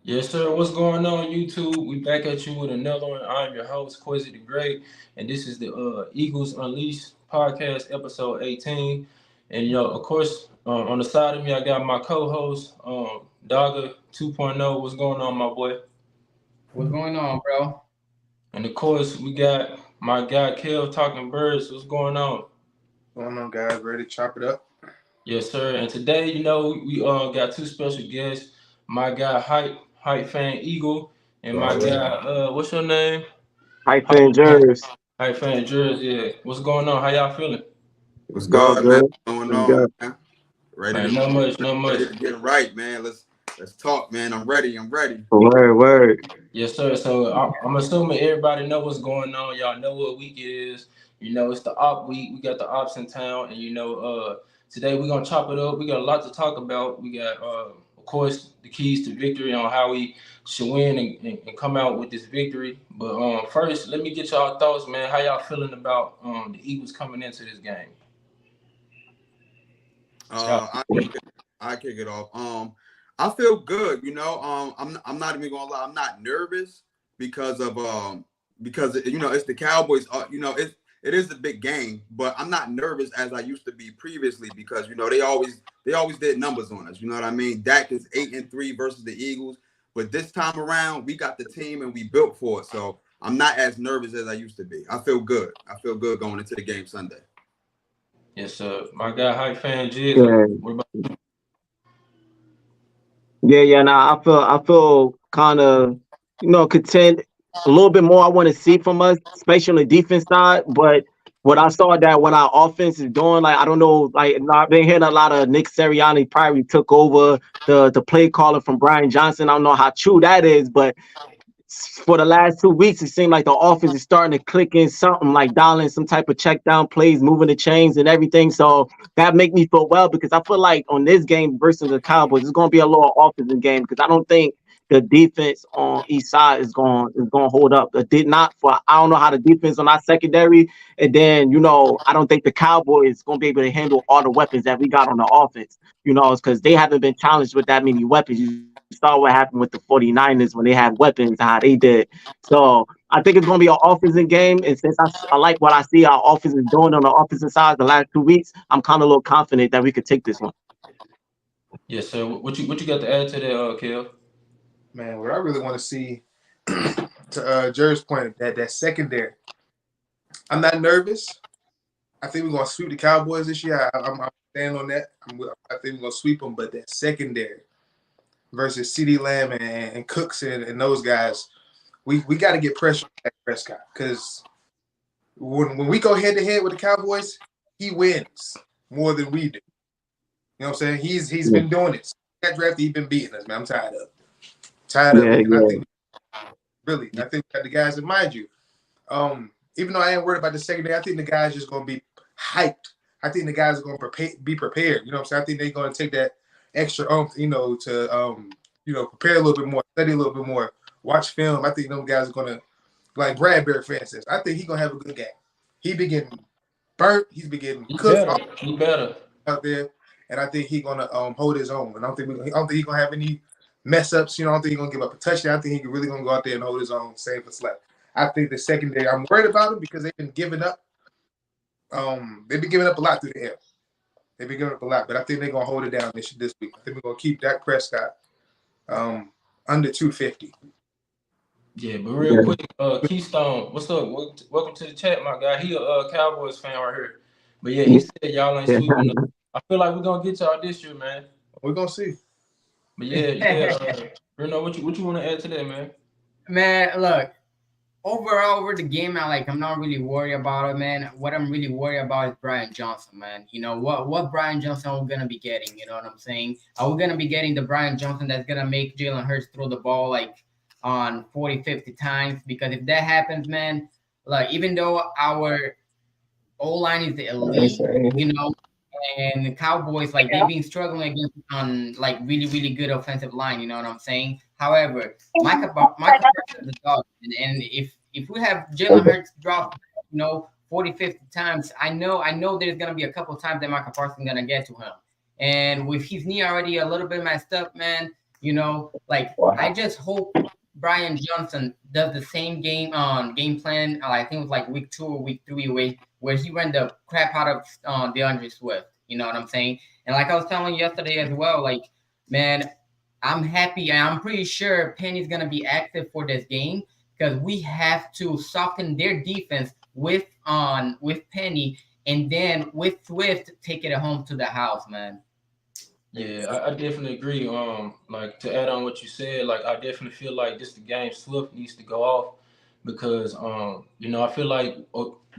Yes, sir. What's going on, YouTube? We back at you with another one. I'm your host, Quizzy the Great, and this is the Eagles Unleashed podcast, episode 18. And of course, on the side of me, I got my co-host, Dogger 2.0. What's going on, my boy? What's going on, bro? And of course, we got my guy, Kev, talking birds. What's going on? Going on, guys? Ready to chop it up? Yes, sir. And today, we got two special guests. My guy, Hype Fan Eagle, and my guy, Already. what's your name? Hyphen Jers. Hype Fan Jersey. Yeah. What's going on? How y'all feeling? What's It's all good, man? good. What's going It's on, good. man? Ready Man, to not much, not much. ready to get right, man. Let's talk, man. I'm ready. I'm ready. Word. Yes, sir. So I'm assuming everybody know what's going on. Y'all know what week it is. It's the op week. We got the ops in town, and today we're gonna chop it up. We got a lot to talk about. We got, of course, the keys to victory on how we should win and come out with this victory. But first, let me get y'all thoughts, man. How y'all feeling about the Eagles coming into this game? Yeah. I kick it off. I feel good. I'm not even gonna lie. I'm not nervous because it's the Cowboys. It is a big game, but I'm not nervous as I used to be previously because they always did numbers on us. You know what I mean? Dak is 8-3 versus the Eagles, but this time around we got the team and we built for it. So I'm not as nervous as I used to be. I feel good. I feel good going into the game Sunday. Yes, sir. My guy, Hype Fan Jiz. Yeah. What about? Yeah. Nah, I feel kind of, content. A little bit more I want to see from us, especially on the defense side. But what I saw that what our offense is doing, like I don't know, like I've been hearing a lot of Nick Sirianni probably took over the play calling from Brian Johnson. I don't know how true that is, but for the last 2 weeks, it seemed like the offense is starting to click in something like dialing some type of check down plays, moving the chains and everything. So that make me feel well because I feel like on this game versus the Cowboys, it's going to be a little offensive game because I don't think the defense on each side is going to hold up. It did not for I don't know how the defense on our secondary, and then I don't think the Cowboys going to be able to handle all the weapons that we got on the offense. Because they haven't been challenged with that many weapons. You saw what happened with the 49ers when they had weapons, how they did. So I think it's going to be an offensive game. And since I like what I see our offense is doing on the offensive side the last 2 weeks, I'm kind of a little confident that we could take this one. Yes, sir. What you got to add to that, Kev? Man, what I really want to see, to Jerry's point, that secondary. I'm not nervous. I think we're gonna sweep the Cowboys this year. I'm standing on that. I think we're gonna sweep them. But that secondary versus CeeDee Lamb and Cooks and those guys, we got to get pressure on Dak Prescott because when we go head to head with the Cowboys, he wins more than we do. You know what I'm saying? He's been doing it. That draft, he's been beating us, man. I'm tired of it. And I think that the guys that mind you, even though I ain't worried about the secondary, I think the guys just gonna be hyped. I think the guys are gonna be prepared. You know what I'm saying? I think they're gonna take that extra to prepare a little bit more, study a little bit more, watch film. I think those guys are gonna, like Bradbury, for instance. I think he's gonna have a good game. He be getting burnt. He's be getting cooked. He better out there, and I think he's gonna hold his own. And I don't think he's gonna have any mess ups. I don't think he's gonna give up a touchdown. I think he's really gonna go out there and hold his own, save for slap. I think the secondary, I'm worried about them because they've been giving up. They've been giving up a lot through the air. They've been giving up a lot, but I think they're gonna hold it down this week. I think we're gonna keep Dak Prescott under 250. Yeah, but real quick, Keystone, what's up? Welcome to the chat, my guy. He a Cowboys fan right here. But yeah, he said y'all ain't sweeping. I feel like we're gonna get y'all this year, man. We're gonna see. But yeah. Bruno, what you want to add to that, man? Man, look, over the game, I'm not really worried about it, man. What I'm really worried about is Brian Johnson, man. What Brian Johnson are we gonna be getting? You know what I'm saying? Are we gonna be getting the Brian Johnson that's gonna make Jalen Hurts throw the ball like on 40, 50 times? Because if that happens, man, like even though our O-line is the elite, and the Cowboys, like they've been struggling against on like really, really good offensive line, you know what I'm saying? However, Micah Parsons is the dog. And if we have Jalen Hurts drop, 40, 50 times, I know there's gonna be a couple times that Micah Parsons gonna get to him. And with his knee already a little bit messed up, man, You know, like I just hope Brian Johnson does the same game plan. I think it was like week 2 or week 3 where he ran the crap out of DeAndre Swift. You know what I'm saying? And like I was telling you yesterday as well, like man, I'm happy and I'm pretty sure Penny's gonna be active for this game because we have to soften their defense with Penny and then with Swift take it home to the house, man. Yeah, I definitely agree. Like to add on what you said, like I definitely feel like this the game Swift needs to go off because I feel like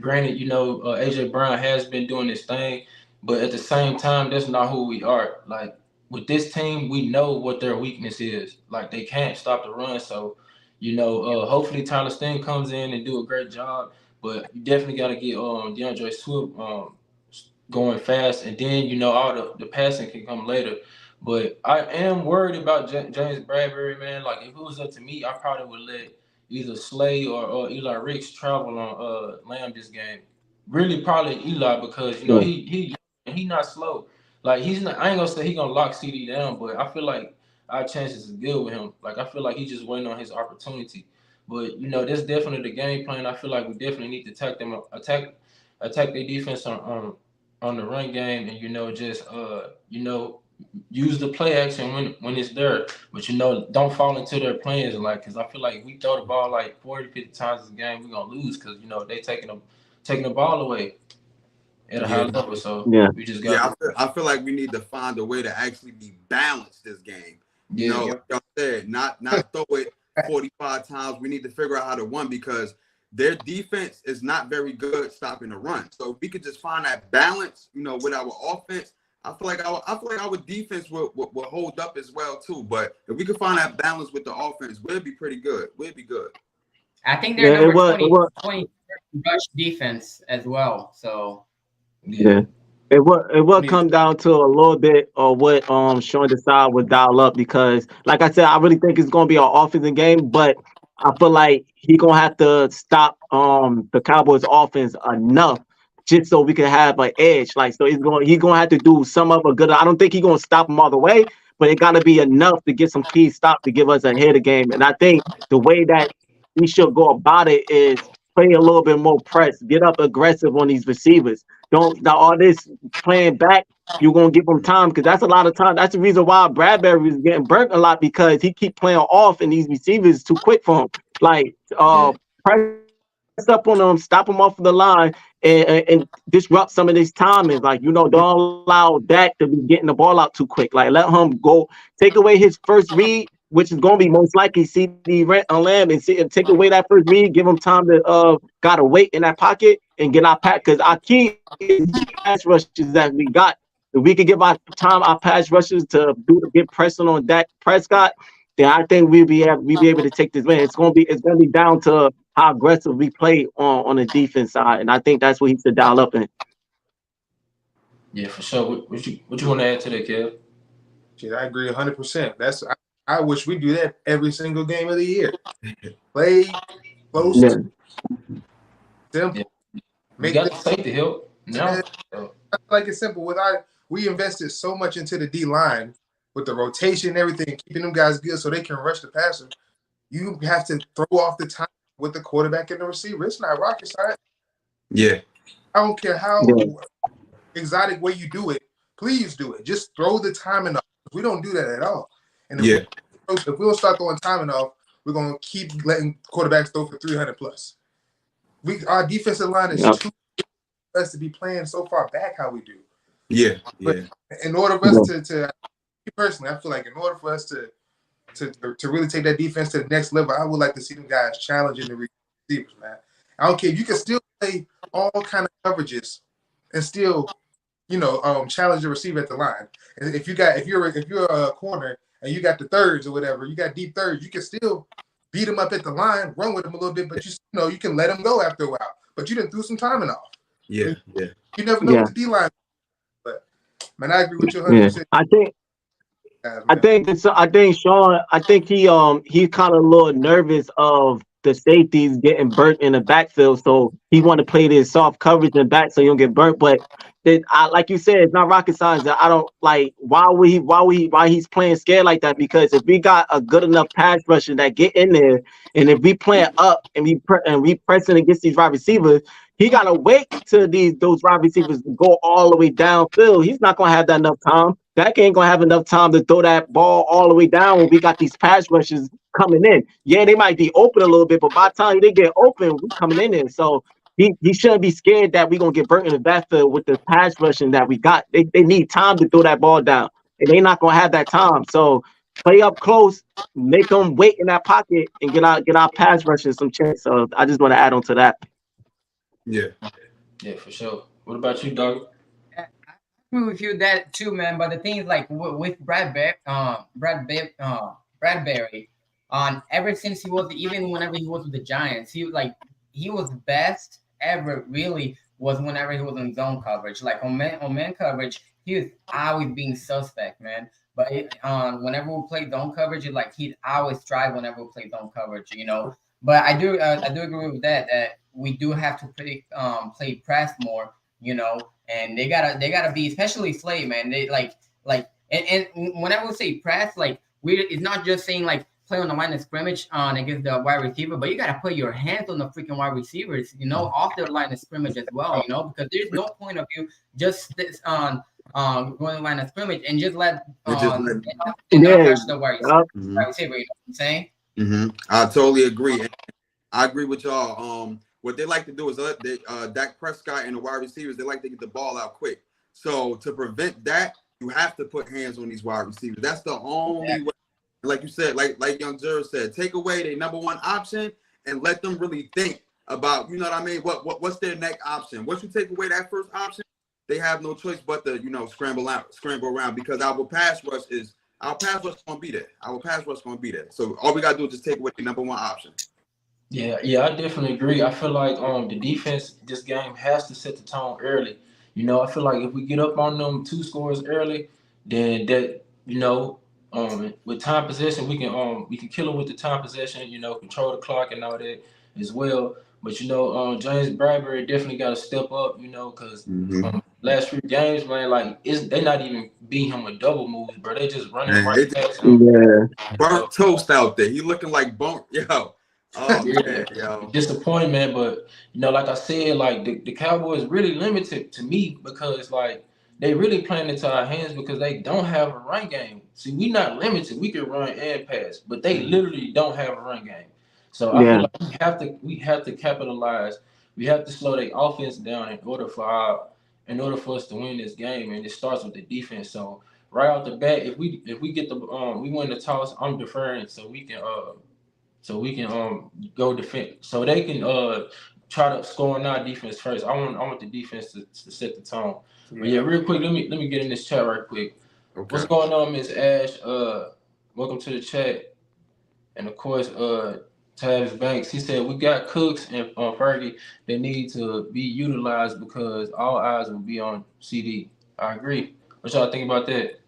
granted, AJ Brown has been doing this thing, but at the same time, that's not who we are. Like with this team, we know what their weakness is. Like they can't stop the run, so hopefully Tyler Steen comes in and do a great job. But you definitely got to get DeAndre Swift going fast, and then all the passing can come later. But I am worried about James Bradbury, man. Like if it was up to me, I probably would let either Slay or Eli Ricks travel on Lamb this game. Really, probably Eli because he not slow. Like he's not. I ain't gonna say he gonna lock CD down, but I feel like our chances is good with him. Like I feel like he's just waiting on his opportunity. But that's definitely the game plan. I feel like we definitely need to attack their defense on the run game, and just use the play action when it's there, but don't fall into their plans, like because I feel like if we throw the ball like 40-50 times a game, we're gonna lose because they taking the ball away at a high level. So we just got I feel like we need to find a way to actually be balanced this game. Like y'all said, not throw it 45 times. We need to figure out how to win because their defense is not very good stopping the run. So if we could just find that balance, with our offense, I feel like our defense will hold up as well too. But if we could find that balance with the offense, we'll be pretty good. We'll be good. I think they're number 20 rush defense as well. So it will come down to a little bit of what Sean Desai would dial up because, like I said, I really think it's going to be an offensive game, but I feel like he gonna have to stop the Cowboys offense enough just so we can have an edge. Like so, he's gonna have to do some of a good. I don't think he's gonna stop them all the way, but it gotta be enough to get some key stop to give us a head of game. And I think the way that we should go about it is play a little bit more press, get up aggressive on these receivers. Don't all this playing back. You're gonna give him time because that's a lot of time. That's the reason why Bradbury is getting burnt a lot because he keep playing off and these receivers too quick for him. Like press up on them, stop them off of the line, and disrupt some of these timings. Like don't allow Dak to be getting the ball out too quick. Like let him go, take away his first read, which is gonna be most likely CD Lamb, and take away that first read, give him time to gotta wait in that pocket and get our pack because our key is pass rushes that we got. If we could give our pass rushers to get pressing on Dak Prescott, then I think we'll be able to take this win. It's gonna be down to how aggressive we play on the defense side, and I think that's what he should dial up in. Yeah, for sure. What you want to add to that, Kev? Shit, I agree 100%. I wish we do that every single game of the year. Play close, simple. Yeah. We got the safety help now. Like it's simple. We invested so much into the D line with the rotation and everything, keeping them guys good so they can rush the passer. You have to throw off the time with the quarterback and the receiver. It's not rocket science. Yeah. I don't care how exotic way you do it. Please do it. Just throw the timing off. We don't do that at all. And if we don't start throwing timing off, we're gonna keep letting quarterbacks throw for 300 plus. Our defensive line is too us to be playing so far back how we do. Yeah. But in order for us to personally, I feel like in order for us to really take that defense to the next level, I would like to see them guys challenging the receivers, man. I don't care. You can still play all kind of coverages and still, challenge the receiver at the line. And if you're a corner and you got the thirds or whatever, you got deep thirds, you can still beat them up at the line, run with them a little bit, but you can let them go after a while. But you didn't throw some timing off. Yeah. You never know what the D line. But man, I agree with you 100%. I think Sean. I think he kind of a little nervous of the safeties getting burnt in the backfield. So he want to play this soft coverage in the back so he don't get burnt. But like you said, it's not rocket science. I don't like why he's playing scared like that. Because if we got a good enough pass rusher that get in there, and if we playing up and we pressing against these wide receivers, he gotta wait till those wide receivers go all the way downfield. He's not gonna have that enough time. Dak ain't gonna have enough time to throw that ball all the way down when we got these pass rushes coming in. Yeah, they might be open a little bit, but by the time they get open, we coming in there. So he shouldn't be scared that we're gonna get burnt in the backfield with the pass rushing that we got. They need time to throw that ball down, and they're not gonna have that time. So play up close, make them wait in that pocket, and get our pass rushing some chance. So I just want to add on to that. Yeah. Yeah, for sure. What about you, dog? I agree with you that too, man. But the thing is, like with Bradbury, on ever since he was, even whenever he was with the Giants, he was best ever. Really, was whenever he was in zone coverage, like on man coverage, he was always being suspect, man. But whenever we play zone coverage, he'd always strive whenever we play zone coverage, you know. But I do agree with that we do have to play press more, you know, and they gotta be, especially Slade, man. They and whenever we say press, it's not just saying play on the line of scrimmage against the wide receiver, but you gotta put your hands on the freaking wide receivers, you know, off their line of scrimmage as well, you know, because there's no point of you just going to the line of scrimmage and just let not touch the wide receiver, you know what I'm saying? I totally agree. I agree with y'all. What they like to do is Dak Prescott and the wide receivers, they like to get the ball out quick. So to prevent that, you have to put hands on these wide receivers. That's the only way. Like you said, like Young Juror said, take away their number one option and let them really think about, you know what I mean? What's their next option? Once you take away that first option, they have no choice but to, you know, scramble around, because our pass rush gonna be there. Our pass rush gonna be there. So all we gotta do is just take away the number one option. Yeah, I definitely agree. I feel like the defense this game has to set the tone early. You know, I feel like if we get up on them 2 scores early, then that, you know, with time possession we can kill them with the time possession. You know, control the clock and all that as well. But you know, James Bradbury definitely got to step up. You know, because last few games, man, they not even beating him with double moves, bro. They just running right past him. Yeah, burnt toast out there. He looking like burnt, yo. Oh yeah, yo. Disappointing, man. But you know, like I said, the Cowboys really limited to me because they really playing into our hands because they don't have a run game. See, we not limited. We can run and pass, but they literally don't have a run game. So I feel like we have to capitalize. We have to slow their offense down in order for us to win this game, and it starts with the defense. So right off the bat, if we get we win the toss, I'm deferring so we can go defend, so they can try to score on our defense first. I want the defense to set the tone. But yeah, real quick, let me get in this chat right quick. Okay. What's going on, Miss Ash? Welcome to the chat. And of course, Tavis Banks, he said we got Cooks and Fergie that need to be utilized because all eyes will be on CD. I agree. What y'all think about that?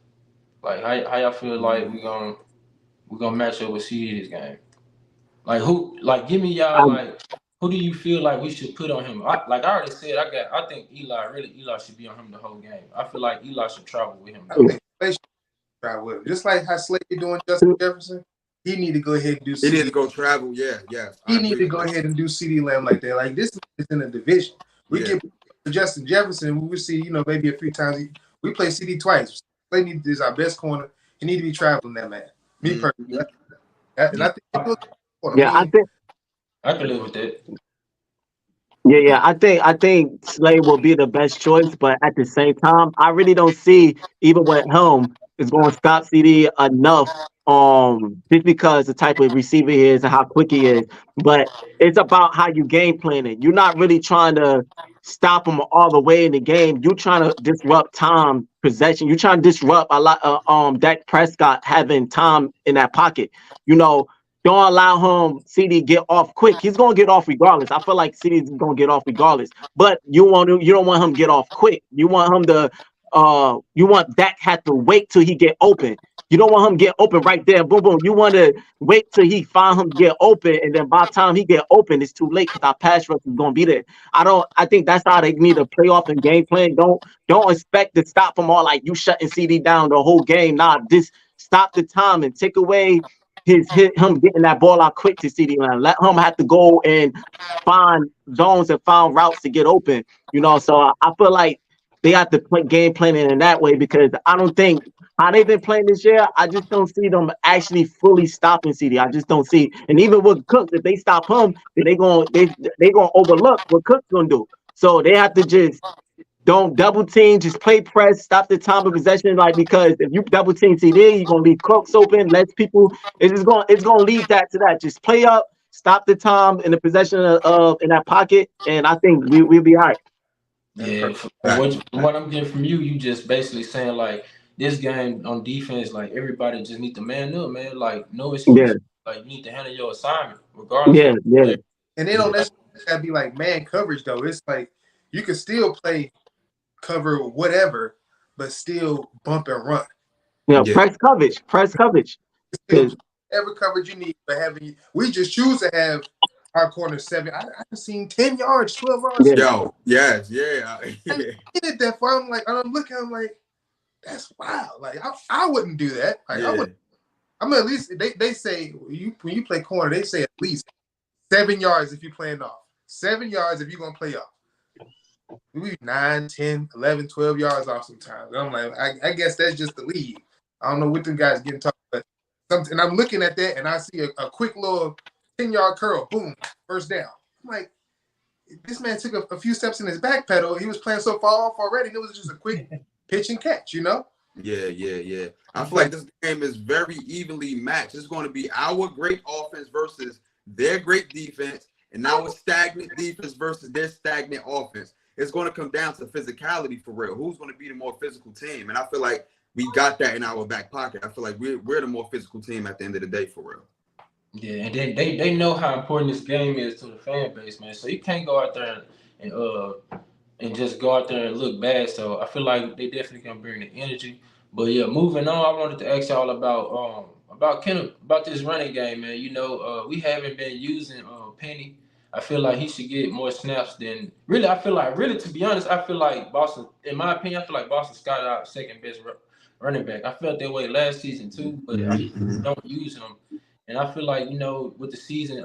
Like how y'all feel like we're gonna match up with CD this game? Give me y'all who do you feel like we should put on him? I already said, I think Eli should be on him the whole game. I feel like Eli should travel with him. I think Slade should travel with him. Just like how Slade doing Justin Jefferson, he need to go ahead and do CD. He need to go travel, yeah. He need to go ahead and do CD Lamb like that. Like, this is in a division. We get Justin Jefferson, we will see, you know, maybe a few times. We play CD twice. Slade is our best corner. He need to be traveling that man. Me personally. And I think I can live with that. Yeah. I think Slade will be the best choice, but at the same time, I really don't see even with him is going to stop CD enough. Just because the type of receiver he is and how quick he is, but it's about how you game plan it. You're not really trying to stop him all the way in the game. You're trying to disrupt time possession. You're trying to disrupt a lot. Dak Prescott having time in that pocket. You know. Don't allow him CD get off quick. He's gonna get off regardless. I feel like CD's gonna get off regardless. But you don't want him to get off quick. You want him to you want Dak have to wait till he get open. You don't want him get open right there. Boom, boom. You want to wait till he find him get open, and then by the time he get open, it's too late because our pass rush is gonna be there. I think that's how they need to play off and game plan. Don't expect to stop them all like you shutting CD down the whole game. Nah, just stop the time and take away him getting that ball out quick to CD line. Let him have to go and find zones and find routes to get open. So I feel like they have to play game planning in that way because I don't think how they've been playing this year. I just don't see them actually fully stopping CD. I just don't see. And even with Cooks, if they stop him, then they gonna overlook what Cooks gonna do. So they have to just don't double team, just play press, stop the time of possession. Like because if you double team CD, you're gonna leave Cooks open, lets people. It's gonna lead that to that. Just play up, stop the time in the possession of in that pocket, and I think we'll be all right. Yeah, what I'm getting from you, you just basically saying like this game on defense, like everybody just need to man up, man. Like no Yeah, excuse. Like you need to handle your assignment, regardless yeah, of yeah, And they don't necessarily gotta be like man coverage though. It's like you can still play cover whatever, but still bump and run. yeah. Yeah. Press coverage. Still play whatever coverage you need, but we just choose to have our corner 7. I've seen 10 yards, 12 yards. Yeah. Yo, yes, yeah. I did it that far. I'm like, I'm looking, I'm like, that's wild. Like I wouldn't do that. Like Yeah. I would. I mean, at least they say when you play corner, they say at least 7 yards if you're playing off. 7 yards if you're gonna play off. We 9, 10, 11, 12 yards off sometimes. And I'm like, I guess that's just the lead. I don't know what them guys getting talked about. And I'm looking at that and I see a quick little 10-yard curl, boom, first down. I'm like, this man took a few steps in his back pedal. He was playing so far off already. And it was just a quick pitch and catch, Yeah. I feel like this game is very evenly matched. It's going to be our great offense versus their great defense, and our stagnant defense versus their stagnant offense. It's going to come down to physicality for real. Who's going to be the more physical team? And I feel like we got that in our back pocket. I feel like we're the more physical team at the end of the day for real. Yeah, and then they know how important this game is to the fan base, man. So you can't go out there and just go out there and look bad. So I feel like they definitely can bring the energy. But yeah, moving on, I wanted to ask y'all about this running game, man. We haven't been using Penny. I feel like he should get more snaps than really. I feel like really, to be honest, I feel like Boston. In my opinion, I feel like Boston Scott our second best running back. I felt that way last season too, but I just don't use him. And I feel like with the season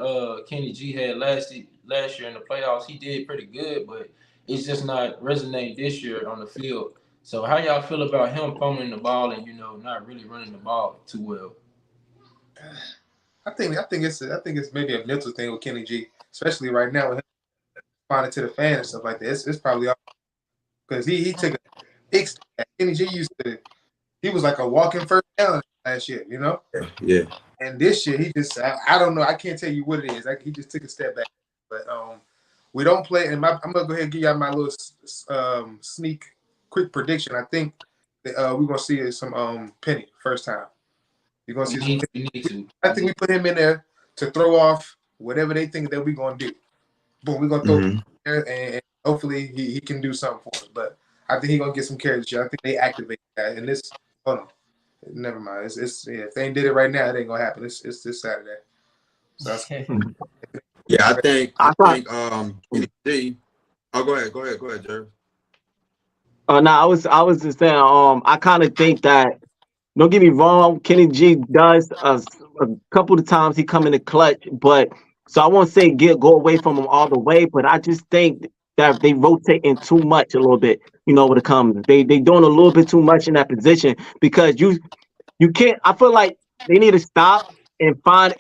Kenny G had last year in the playoffs, he did pretty good, but it's just not resonating this year on the field. So how y'all feel about him fumbling the ball and not really running the ball too well? I think it's maybe a mental thing with Kenny G, especially right now with him responding to the fans and stuff like that. It's probably because he took a big step. Kenny G he was like a walking first down last year, Yeah. And this year he just I don't know. I can't tell you what it is. He just took a step back. But we don't play. And I'm gonna go ahead and give y'all my little sneak quick prediction. I think that we're gonna see some Penny first time. You're gonna see some Penny. I think we put him in there to throw off whatever they think that we're gonna do. Boom, we're gonna throw him there and hopefully he can do something for us. But I think he's gonna get some carries this year. I think they activate that. And this hold on. Never mind. It's if they ain't did it right now, it ain't gonna happen. It's this Saturday. So Yeah, I think Kenny G. Oh, go ahead, Jerry. No, I was just saying. I kind of think that. Don't get me wrong. Kenny G does a couple of times he come in the clutch, but so I won't say go away from him all the way, but I just think that they rotating too much a little bit. When it comes, they doing a little bit too much in that position because you can't. I feel like they need to stop and find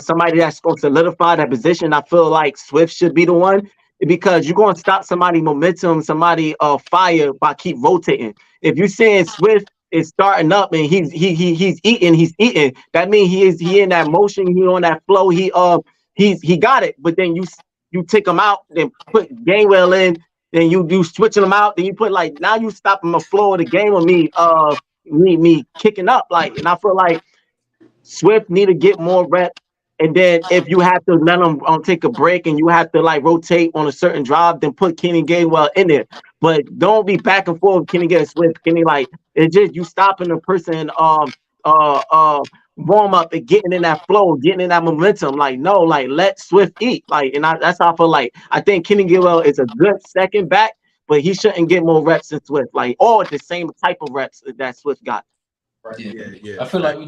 somebody that's going to solidify that position. I feel like Swift should be the one because you're going to stop somebody momentum, somebody fire by keep rotating. If you're saying Swift is starting up and he's eating, that means he in that motion, he on that flow, he got it. But then you take him out, then put Gainwell in, then you switching them out, then you put now you stopping the flow of the game with me kicking up and I feel like Swift need to get more reps, and then if you have to let him take a break and you have to rotate on a certain drive, then put Kenny Gainwell in there. But don't be back and forth Kenny Gainwell Swift. Kenny It's just you stopping the person warm up and getting in that flow, getting in that momentum. Like, no, like let Swift eat. Like, and that's how I feel like I think Kenny Gainwell is a good second back, but he shouldn't get more reps than Swift, like, or the same type of reps that Swift got. I feel like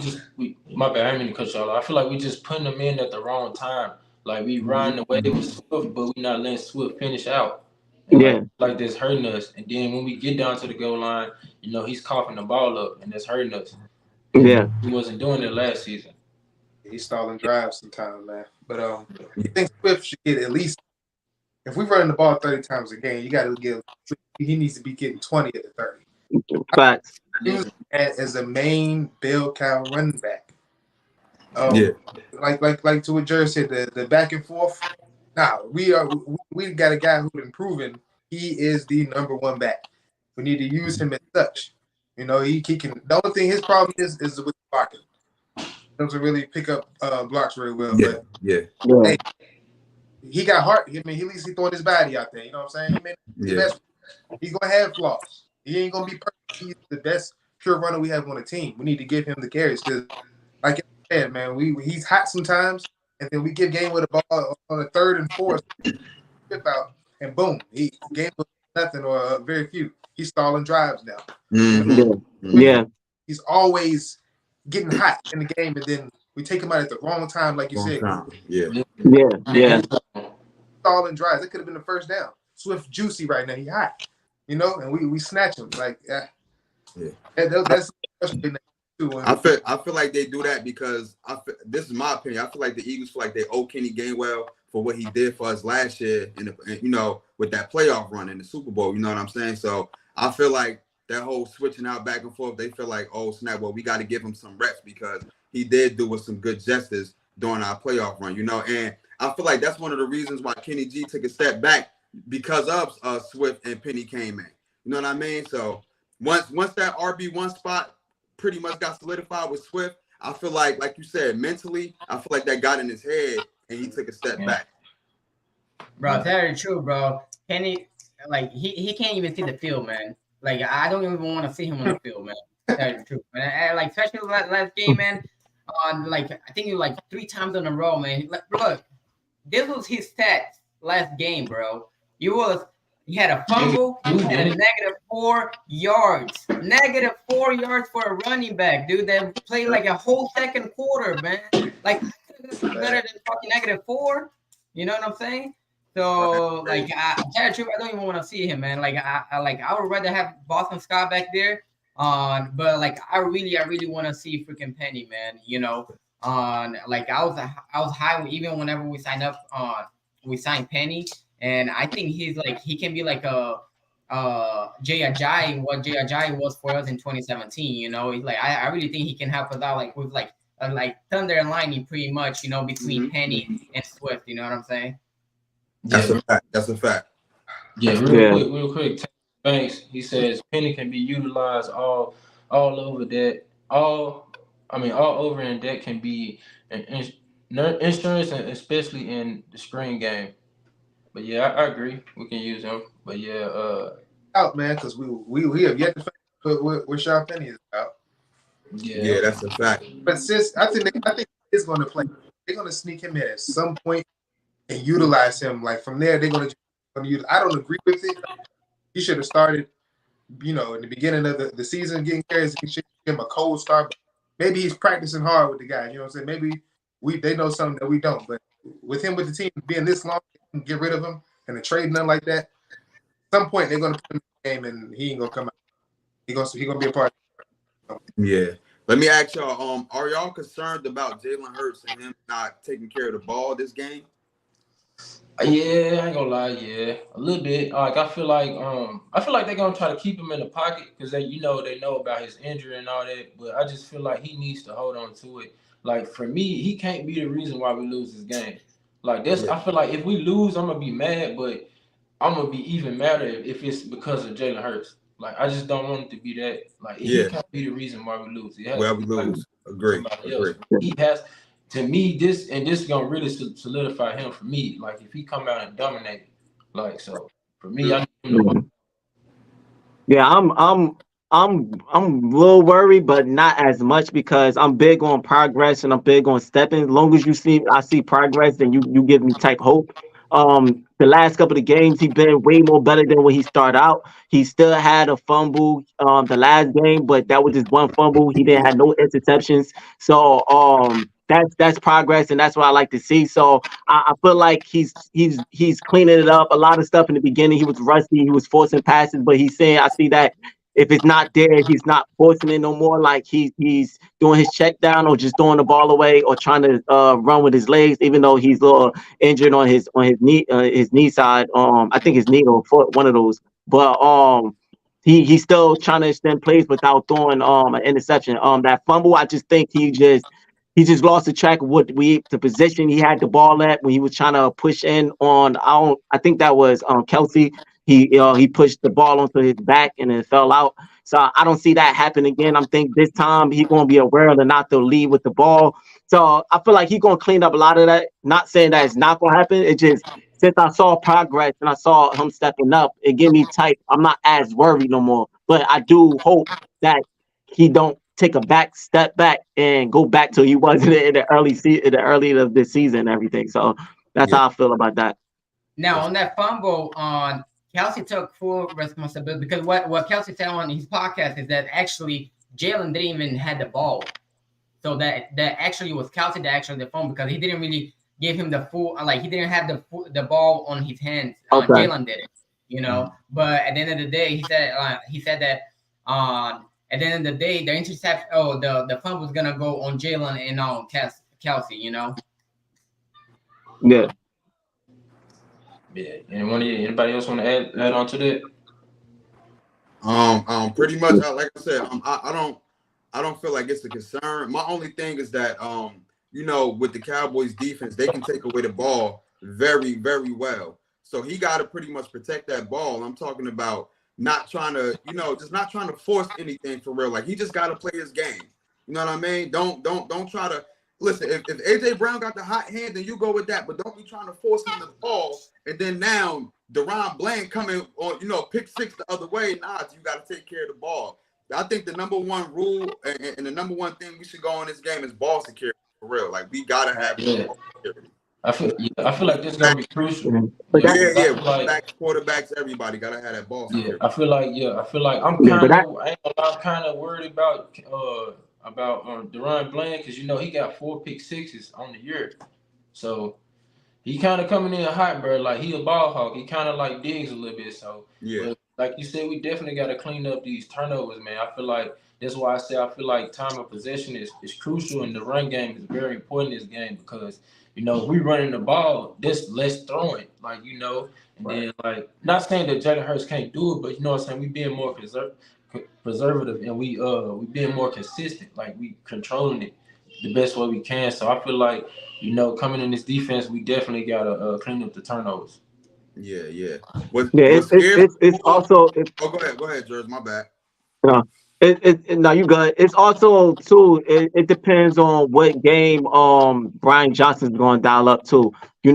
my bad, I didn't mean to cut y'all off. I feel like we just putting them in at the wrong time. Like we riding away with Swift, but we not letting Swift finish out. And like this hurting us. And then when we get down to the goal line, he's coughing the ball up, and that's hurting us. Yeah, he wasn't doing it last season. He's stalling drives sometimes, man. But I think Swift should get at least, if we're running the ball 30 times a game, you got to give. He needs to be getting 20 at the 30. facts. As a main bell cow running back. Like to what Jerry said, the back and forth. Now we got a guy who's been proven he is the number one back. We need to use him as such. He can. The only thing his problem is with blocking. He doesn't really pick up blocks very well. Hey, he got heart. I mean, at least he's throwing his body out there. You know what I'm saying? He's gonna have flaws. He ain't gonna be perfect. He's the best pure runner we have on the team. We need to give him the carries because, like I said, man, he's hot sometimes, and then we give Gainwell the ball on the third and fourth, flip out, and boom, Gainwell nothing or very few. He's stalling drives now. He's always getting hot in the game, and then we take him out at the wrong time, like you said. Stalling drives. That could have been the first down. Swift juicy right now. He hot, and we snatch him like. That's too. I feel like they do that because this is my opinion. I feel like the Eagles feel like they owe Kenny Gainwell for what he did for us last year, and with that playoff run in the Super Bowl. You know what I'm saying? So I feel like that whole switching out back and forth, they feel like, oh snap, well we got to give him some reps because he did do with some good gestures during our playoff run. And I feel like that's one of the reasons why Kenny G took a step back because of Swift and Penny came in. You know what I mean? So. Once that RB1 spot pretty much got solidified with Swift, I feel like you said, mentally, I feel like that got in his head and he took a step back. Bro, tell you the truth, bro. Kenny, like he can't even see the field, man. Like I don't even want to see him on the field, man. Tell you the truth, man. Like especially last game, man. Like I think it was like 3 times in a row, man. Like, look, this was his stats last game, bro. He had a fumble. He had a -4 yards. -4 yards for a running back, dude. That played like a whole second quarter, man. Like this is better than fucking -4. You know what I'm saying? So like, I don't even want to see him, man. Like I would rather have Boston Scott back there. But like I really want to see freaking Penny, man. Like I was high even whenever we signed Penny. And I think he can be like a Jay Ajayi, what Jay Ajayi was for us in 2017. He's like I really think he can help us out like with like thunder and lightning pretty much. Between Penny and Swift. You know what I'm saying? That's a fact. Yeah, real quick. Thanks. He says Penny can be utilized all over that. All over, and that can be an insurance, and especially in the screen game. But yeah, I agree. We can use him. But yeah, out, man, because we have yet to put where Sean Penny is out. Yeah, that's a fact. But since I think he's going to play, they're going to sneak him in at some point and utilize him. Like from there, they're going to use. I don't agree with it. He should have started, in the beginning of the season getting carries. He should give him a cold start. Maybe he's practicing hard with the guy. You know what I'm saying? Maybe they know something that we don't. But with him with the team being this long, get rid of him and a trade none like that. At some point they're gonna put him in the game and he ain't gonna come out. He gonna be a part of it. Yeah. Let me ask y'all, are y'all concerned about Jalen Hurts and him not taking care of the ball this game? Yeah, I ain't gonna lie, yeah. A little bit. Like I feel like they're gonna try to keep him in the pocket because they know about his injury and all that, but I just feel like he needs to hold on to it. Like for me, he can't be the reason why we lose this game. Like this, I feel like if we lose, I'm gonna be mad, but I'm gonna be even madder if it's because of Jalen Hurts. Like I just don't want it to be that. Like he can't be the reason why we lose. We lose. Agree. He has. To me, this is gonna really solidify him for me. Like if he come out and dominate, like so for me, I need him to. Yeah, I'm a little worried, but not as much because I'm big on progress and I'm big on stepping. As long as I see progress, then you give me type hope. The last couple of games, he's been way more better than when he started out. He still had a fumble the last game, but that was just one fumble. He didn't have no interceptions. So that's progress, and that's what I like to see. So I feel like he's cleaning it up. A lot of stuff in the beginning, he was rusty, he was forcing passes, but he's saying I see that if it's not there, he's not forcing it no more. Like he's doing his check down or just throwing the ball away or trying to run with his legs, even though he's a little injured on his knee side. I think his knee or foot, one of those. But he's still trying to extend plays without throwing an interception. That fumble, I just think he just lost the track of the position he had the ball at when he was trying to push in on. I think that was Kelsey. He pushed the ball onto his back and it fell out. So I don't see that happen again. I'm thinking this time he's gonna be aware of not to lead with the ball. So I feel like he's gonna clean up a lot of that. Not saying that it's not gonna happen. It just since I saw progress and I saw him stepping up, it gave me type. I'm not as worried no more. But I do hope that he don't take a step back and go back to he was in the early of the season and everything. So that's how I feel about that. Now on that fumble on. Kelsey took full responsibility because what Kelsey said on his podcast is that actually Jalen didn't even have the ball, so that actually was Kelsey that actually the phone because he didn't really give him the full he didn't have the ball on his hands. Okay. Jalen did it, But at the end of the day, he said that at the end of the day the intercept the fumble was gonna go on Jalen and on Kelsey. Yeah. Yeah. Anybody else want to add on to that? Pretty much, like I said, I don't feel like it's a concern. My only thing is that, with the Cowboys defense, they can take away the ball very, very well. So he got to pretty much protect that ball. I'm talking about not trying to, just not trying to force anything for real. Like he just got to play his game. You know what I mean? Don't try to. Listen, if AJ Brown got the hot hand, then you go with that. But don't be trying to force him the ball. And then now Deron Bland coming on, pick six the other way. Nah, you got to take care of the ball. I think the number one rule and the number one thing we should go on this game is ball security for real. Like we gotta have ball security. I feel like this is gonna be crucial. Quarterbacks, everybody gotta have that ball security. I feel like I'm kind of worried about Deron Bland because he got 4 pick sixes on the year, so he kind of coming in hot, bro. Like he a ball hawk. He kind of like digs a little bit. So yeah, like you said, we definitely got to clean up these turnovers, man. I feel like that's why I feel like time of possession is crucial, and the run game is very important in this game because if we running the ball, this less throwing, and then not saying that Jalen Hurts can't do it, but what I'm saying, we being more preservative and we being more consistent, like we controlling it the best way we can. So I feel like coming in this defense, we definitely gotta clean up the turnovers. Yeah. It's also. Go ahead, George. My bad. No, no, you good. It's also too. It depends on what game Brian Johnson's going to dial up to. He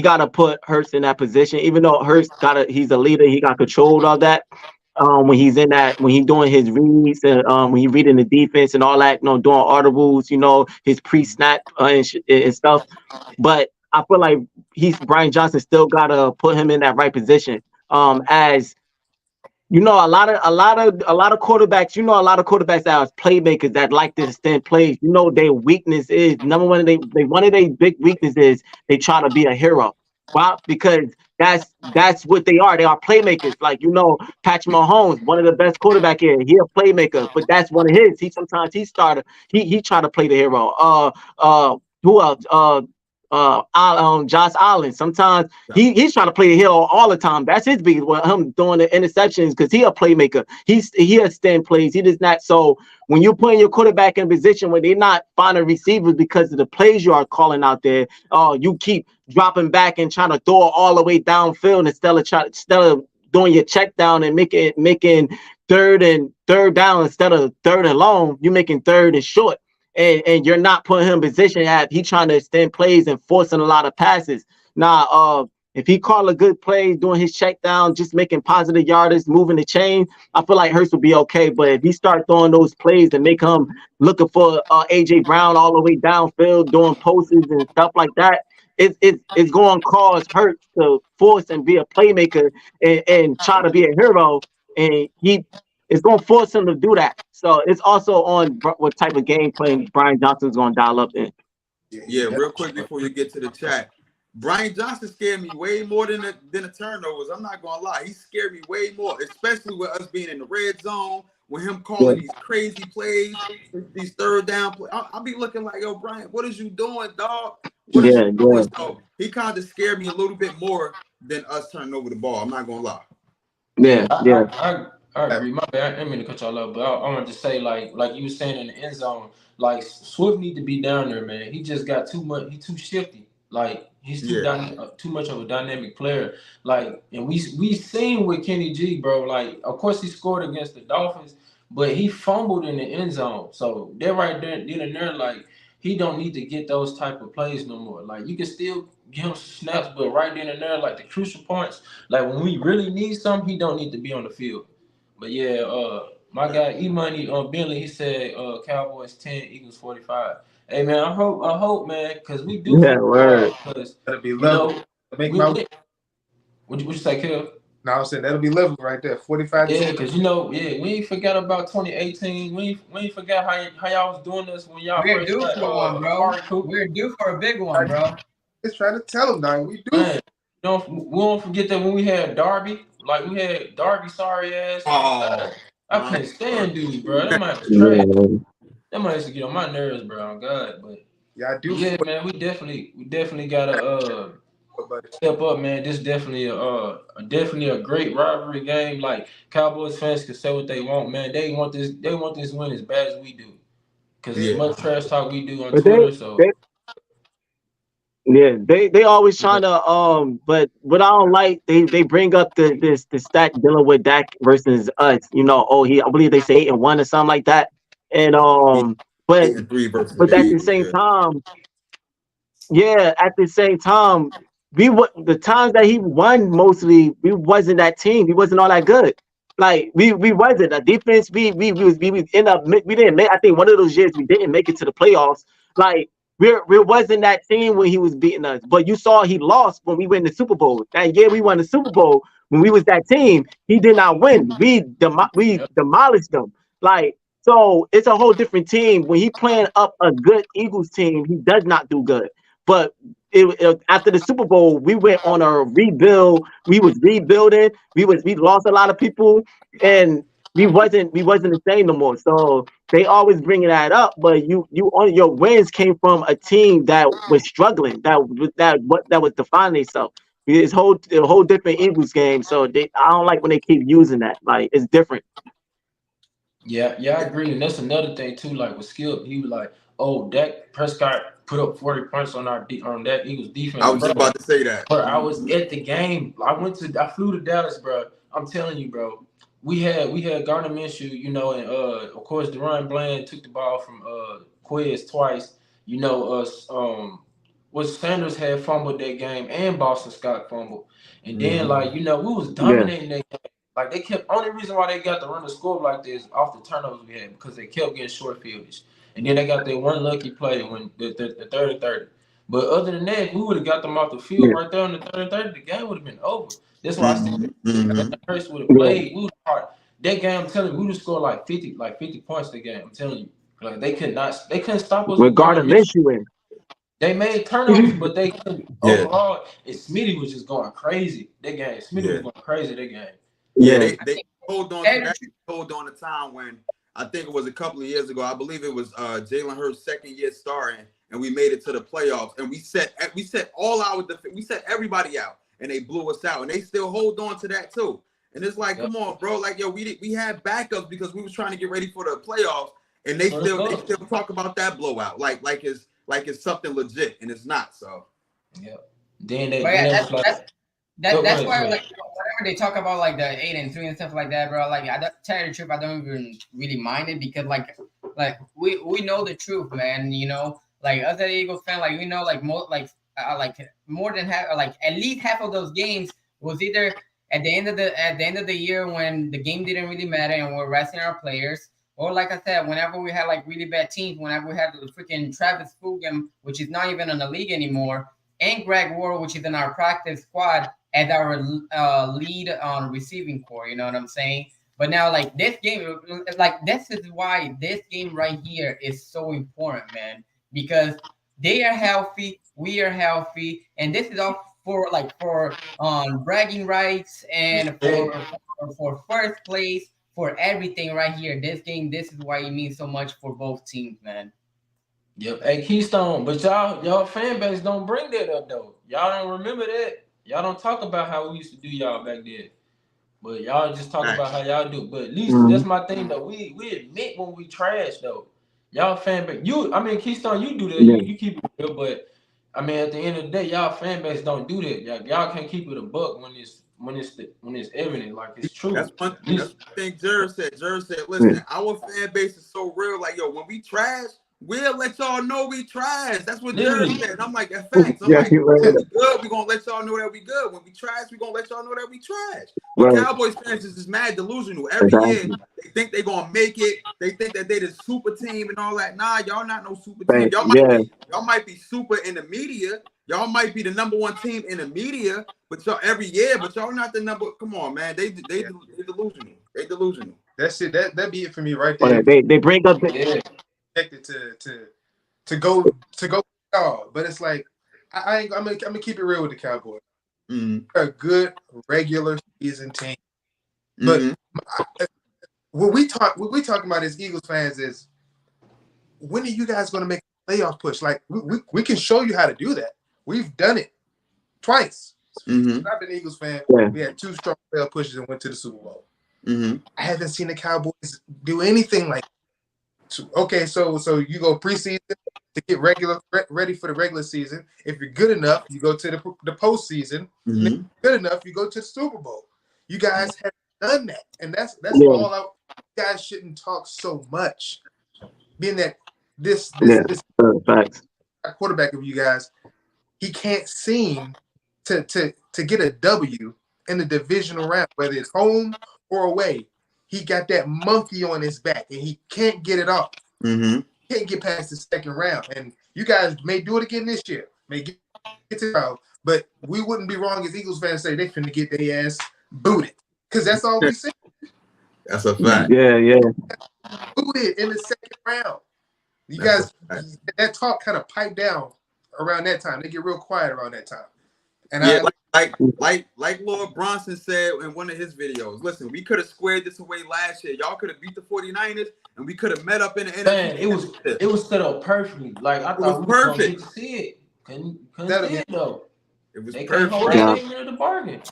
got to put Hurts in that position, even though Hurts he's a leader. He got control of that. When he's doing his reads and when he's reading the defense and all that, doing audibles, his pre-snap and stuff. But I feel like Brian Johnson still gotta put him in that right position. As a lot of quarterbacks, a lot of quarterbacks that are playmakers that like to extend plays. Their weakness is number one. One of their big weaknesses they try to be a hero. Well, because that's what they are. They are playmakers. Like Patrick Mahomes, one of the best quarterback here. He a playmaker, but that's one of his. He try to play the hero. Who else? Josh Allen. Sometimes he's trying to play the hero all the time. That's his biggest one. Him doing the interceptions because he a playmaker. He extend plays. He does not. So when you're putting your quarterback in a position where they're not finding receivers because of the plays you are calling out there, you keep dropping back and trying to throw it all the way downfield instead of doing your check down and making third down instead of third and long. You're making third and short. And you're not putting him in position at he trying to extend plays and forcing a lot of passes. Now, If he call a good play, doing his check down, just making positive yardage, moving the chain, I feel like Hurts will be okay. But if he start throwing those plays and make him looking for AJ Brown all the way downfield, doing posts and stuff like that, it's going to cause Hurts to force and be a playmaker and try to be a hero, and it's going to force him to do that. So it's also on what type of game plan Brian Johnson's going to dial up in. Yeah, real quick before you get to the chat. Brian Johnson scared me way more than the turnovers. I'm not gonna lie, he scared me way more, especially with us being in the red zone, with him calling these crazy plays, these third down plays. I'll be looking like, yo, Brian, what is you doing, dog? What is you doing? So he kind of scared me a little bit more than us turning over the ball. I'm not gonna lie. I agree. My bad. I didn't mean to cut y'all up, but I wanted to say, like you were saying in the end zone, like Swift need to be down there, man. He just got too much. He too shifty. Like he's too much of a dynamic player. Like, and we seen with Kenny G, bro. Like, of course he scored against the Dolphins, but he fumbled in the end zone. So they're right there, then and there. Like he don't need to get those type of plays no more. Like you can still give him snaps, but right then and there, like the crucial points, like when we really need something, he don't need to be on the field. But yeah, my guy E Money on Bentley, he said Cowboys 10, Eagles 45. Hey man, I hope, man, because we do because that'll be level. What you say, Kev? No, I'm saying that'll be level right there. 45. Yeah, because we ain't forgot about 2018. We ain't forgot how y'all was doing this when y'all We're due for one, bro. We're due for a big one, bro. Just trying to tell them, dog. We do. Man, we don't forget that when we had Darby, like we had Darby sorry ass. Oh, I couldn't stand dudes, bro. That might used to get on my nerves, bro. On God, but yeah, I do. Yeah, man, we definitely gotta step up, man. This definitely a great rivalry game. Like Cowboys fans can say what they want, man. They want this win as bad as we do, because as much trash talk we do on Twitter. They always trying to but what I don't like, they bring up the stat dealing with Dak versus us. I believe they say 8-1 or something like that. And but 8-3 versus at the same time, at the same time, the times that he won mostly, we wasn't that team. We wasn't all that good. Like we wasn't a defense. We end up we didn't make. I think one of those years we didn't make it to the playoffs. Like we wasn't that team when he was beating us. But you saw he lost when we win the Super Bowl. That year we won the Super Bowl when we was that team. He did not win. We demolished them. Like. So it's a whole different team. When he playing up a good Eagles team, he does not do good. But after the Super Bowl, we went on a rebuild. We was rebuilding. We lost a lot of people, and we wasn't the same no more. So they always bringing that up. But your wins came from a team that was struggling. That was defining itself. It's a whole different Eagles game. So I don't like when they keep using that. Like it's different. Yeah, I agree, and that's another thing too. Like with Skip, he was like, "Oh, Dak Prescott put up 40 points on that Eagles defense." I was just about to say that. Bro, I was at the game. I flew to Dallas, bro. I'm telling you, bro. We had Gardner Minshew, and of course Deron Bland took the ball from Quiz twice. Sanders had fumbled that game, and Boston Scott fumbled, and then we was dominating that game. Like they kept only reason why they got to run the score like this off the turnovers we had because they kept getting short fieldage, and then they got that one lucky play when the third and 30. But other than that, if we would have got them off the field right there on the third and 30, the game would have been over. That's why I said Hurts would have played. We that game. I'm telling you, we would have scored like 50 points. The game. I'm telling you, like they couldn't stop us with Gardner Minshew in. They made turnovers, but they couldn't overall. And Smitty was just going crazy. That game, Smitty was going crazy. That game. Yeah, they hold on to that. Hold on to time when I think it was a couple of years ago. I believe it was Jalen Hurts' second year starting, and we made it to the playoffs. And we set everybody out, and they blew us out. And they still hold on to that too. And it's like, come on, bro. Like, yo, we had backups because we was trying to get ready for the playoffs, and they still talk about that blowout like it's something legit, and it's not. So yeah. Then that's why, like, whenever they talk about like the 8-3 and stuff like that, bro, like tell you the truth, I don't even really mind it because like we know the truth, man. Like other Eagles fan, like we know like like more than half, like at least half of those games was either at the end of the year when the game didn't really matter and we're resting our players, or like I said, whenever we had like really bad teams, whenever we had the freaking Travis Fulgham, which is not even in the league anymore, and Greg Ward, which is in our practice squad as our lead on receiving core. You know what I'm saying? But now, like this game, like this is why this game right here is so important, man, because they are healthy, we are healthy, and this is all for bragging rights and for first place, for everything right here. This game, this is why it means so much for both teams, man. Yep. Hey, Keystone, but y'all fan base don't bring that up though. Y'all don't remember that. Y'all don't talk about how we used to do y'all back then. But y'all just talk about how y'all do. But at least that's my thing though. We admit when we trash though. Y'all fan base, Keystone, you do that. You keep it real, but I mean at the end of the day, y'all fan base don't do that. Y'all can't keep it a buck when it's evident, like it's true. That's one thing Jared said. Jared said, listen, our fan base is so real. Like, yo, when we trash, we'll let y'all know we trash. That's what Jared said. And I'm like, that's facts. I'm like, when we good, we gonna let y'all know that we good. When we trash, we gonna let y'all know that we trash. But Cowboys fans is just mad delusional. Every year they think they gonna make it. They think that they the super team and all that. Nah, y'all not no super team. Y'all might be super in the media. Y'all might be the number one team in the media, but y'all every year, but y'all not the number. Come on, man. They delusional. They delusional. That's it. That be it for me right there. They bring up expected to go. But it's like I'm gonna keep it real with the Cowboys. They're a good regular season team, but what we talking about as Eagles fans is when are you guys gonna make a playoff push? Like we can show you how to do that. We've done it twice. I've been an Eagles fan. We had 2 strong playoff pushes and went to the Super Bowl. I haven't seen the Cowboys do anything like that. Okay, so you go preseason to get ready for the regular season. If you're good enough, you go to the postseason. If you're good enough, you go to the Super Bowl. You guys have done that, and that's all out. You guys shouldn't talk so much, being that this quarterback of you guys, he can't seem to get a W in the divisional round, whether it's home or away. He got that monkey on his back, and he can't get it off. He can't get past the second round. And you guys may do it again this year, may get to the round, but we wouldn't be wrong as Eagles fans say they finna get their ass booted, because that's all we see. That's a fact. Yeah. Booted in the second round. You guys, that talk kind of piped down around that time. They get real quiet around that time. And like Lord Bronson said in one of his videos, listen, we could have squared this away last year. Y'all could have beat the 49ers and we could have met up in the NFC. It was set up perfectly. Like I thought we were perfect. Gonna see it. Couldn't see it though. It was they perfect. Hold that thing near the bargain.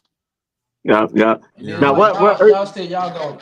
Yeah. Now what y'all said y'all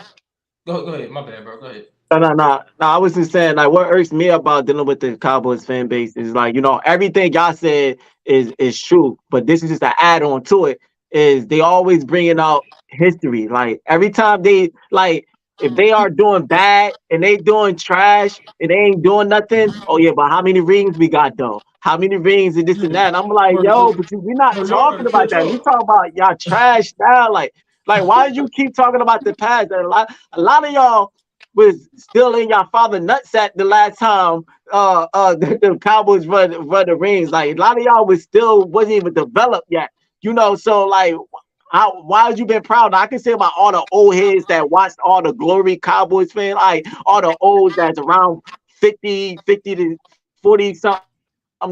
go ahead. My bad, bro. Go ahead. No. I was just saying, like, what irks me about dealing with the Cowboys fan base is, like, everything y'all said is true, but this is just an add-on to it. Is they always bringing out history. Like, every time they, like, if they are doing bad and they doing trash and they ain't doing nothing, oh yeah, but how many rings we got though? How many rings and this and that? And I'm like, yo, but we're not talking about that. We talking about y'all trash now. Like, why did you keep talking about the past? A lot of y'all was still in your father nutsack the last time the Cowboys run the rings. Like, a lot of y'all wasn't even developed yet. So like, why have you been proud? I can say about all the old heads that watched all the glory Cowboys fans, like all the olds that's around 50 to 40 something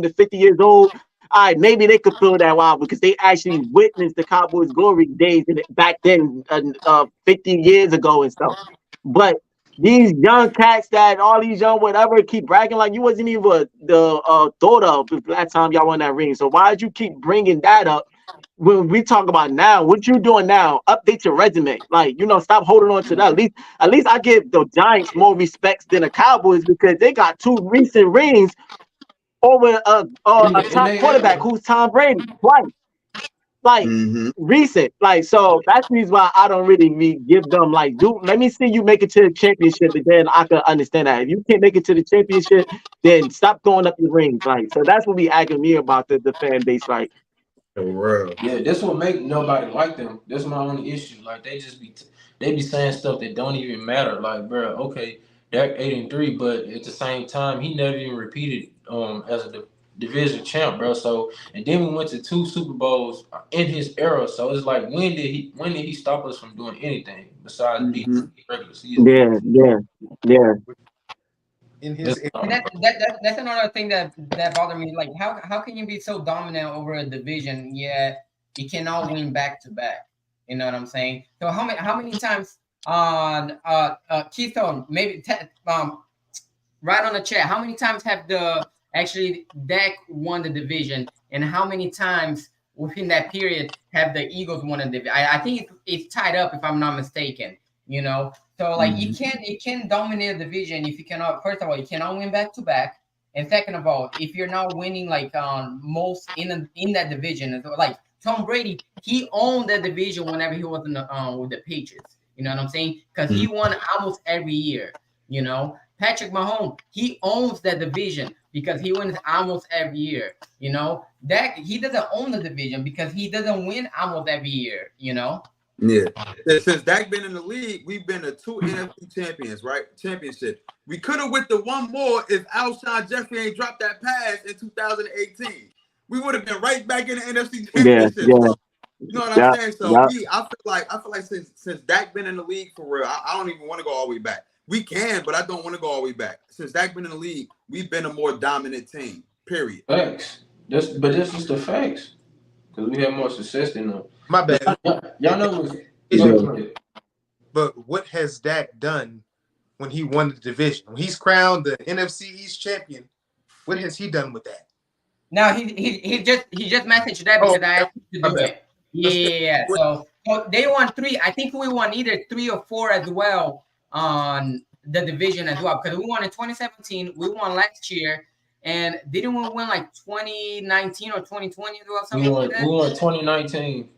to 50 years old. All right, maybe they could feel that while because they actually witnessed the Cowboys glory days back then, 50 years ago and stuff. But these young cats that all these young whatever keep bragging like you wasn't even the thought of the last time y'all won that ring. So why did you keep bringing that up when we talk about now? What you doing now? Update your resume. Like, stop holding on to that. At least I give the Giants more respects than the Cowboys because they got 2 recent rings over a top quarterback who's Tom Brady twice. like Mm-hmm. recent. Like, so that's the reason why I don't really give them like, let me see you make it to the championship, and then I can understand that. If you can't make it to the championship, then stop throwing up your rings. Like, so that's what be asking me about the fan base. Like, For real. Yeah, that's what make nobody like them. That's my only issue. Like they just be they be saying stuff that don't even matter. Like, bro, okay, they're 8-3, but at the same time, he never even repeated as a division champ, bro. So and then we went to 2 Super Bowls in his era. So it's like when did he stop us from doing anything besides beating Mm-hmm. the regular season? yeah. In That's his And that's another thing that bothered me. Like, how can you be so dominant over a division yet you cannot win back to back? You know what I'm saying? So how many times on Keystone maybe right on the chat? How many times have the actually Dak won the division, and how many times within that period have the Eagles won a division? I think it's tied up if I'm not mistaken. You know, so like you can't dominate a division if you cannot. First of all, you cannot win back to back, and second of all, if you're not winning like most in that division, so like Tom Brady, he owned that division whenever he was in with the Patriots. You know what I'm saying? Because he won almost every year. You know, Patrick Mahomes, he owns that division because he wins almost every year. You know, that he doesn't own the division because he doesn't win almost every year. You know. Yeah. Since Dak been in the league, we've been to 2 NFC champions, right? Championship. We could have went to one more if Alshon Jeffrey ain't dropped that pass in 2018. We would have been right back in the NFC championship. So, you know what I'm saying? So I feel like since Dak been in the league for real, I don't even want to go all the way back. We can, but I don't want to go all the way back. Since Dak been in the league, we've been a more dominant team. Period. facts. This is the facts because we have more success than them. my bad. Y'all know what's But what has Dak done when he won the division? When he's crowned the NFC East champion, what has he done with that? No, he just messaged that because I asked him to do it. Yeah. So they won 3. I think we won either 3 or 4 as well on the division as well. Because we won in 2017, we won last year, and didn't we win like 2019 or 2020 as well? Something like that? we won 2019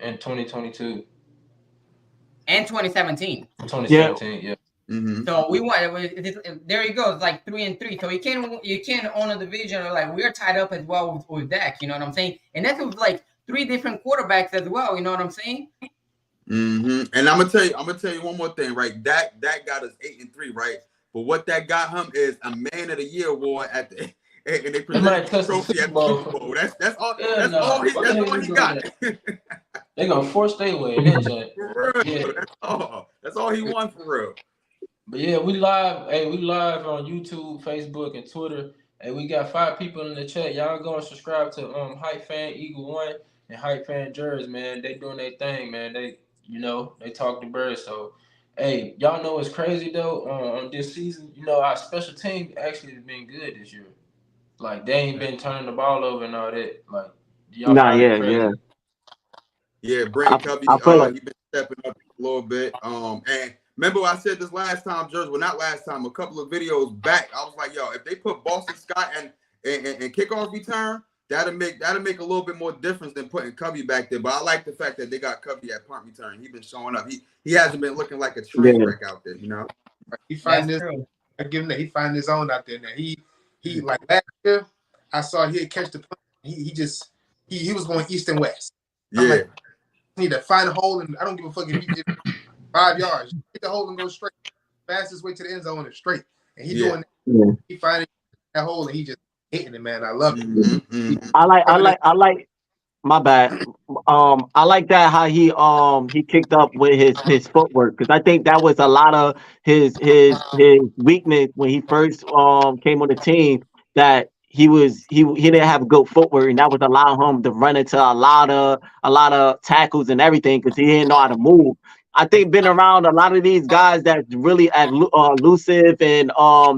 and 2022. And 2017. 2017, yeah. Mm-hmm. So we won. There you go. It's like 3-3. So you can't own a division. Like we're tied up as well with Dak. You know what I'm saying? And that's with like 3 different quarterbacks as well. You know what I'm saying? Mm-hmm. And I'm gonna tell you one more thing, right? Dak got us 8-3, right? But what that got him is a Man of the Year award at the and they presented the trophy at the Super Bowl. That's all. Yeah, that's all he got. They're gonna force their way in that joint. For real. Yeah. That's all he won for real. But yeah, we live. Hey, we live on YouTube, Facebook, and Twitter. Hey, we got 5 people in the chat. Y'all go and subscribe to Hype Fan Eagle 1 and Hype Fan Jers, man. They doing their thing, man. They talk to birds. So hey, y'all know what's crazy though? On this season, our special team actually has been good this year. Like they ain't been turning the ball over and all that. Like y'all crazy. Yeah, Brady Covey, I feel like he been stepping up a little bit. And remember I said this last time, George. Well, not last time, a couple of videos back. I was like, yo, if they put Boston Scott and kickoff return, that'll make a little bit more difference than putting Covey back there. But I like the fact that they got Covey at punt return. He's been showing up. He hasn't been looking like a train wreck out there, He find this. I give him that. He find his own out there now. He like last year. I saw he'd catch the punt. He was going east and west. I'm like, I need to find a hole, and I don't give a fuck if he did 5 yards. Hit the hole and go straight. Fastest way to the end zone is straight. And he doing that. He finding that hole and he just hitting it, man. I love it. Mm-hmm. I like my bad. I like that how he kicked up with his footwork, because I think that was a lot of his weakness when he first came on the team, that he didn't have good footwork, and that was allowing him to run into a lot of tackles and everything because he didn't know how to move. I think being around a lot of these guys that's really elusive and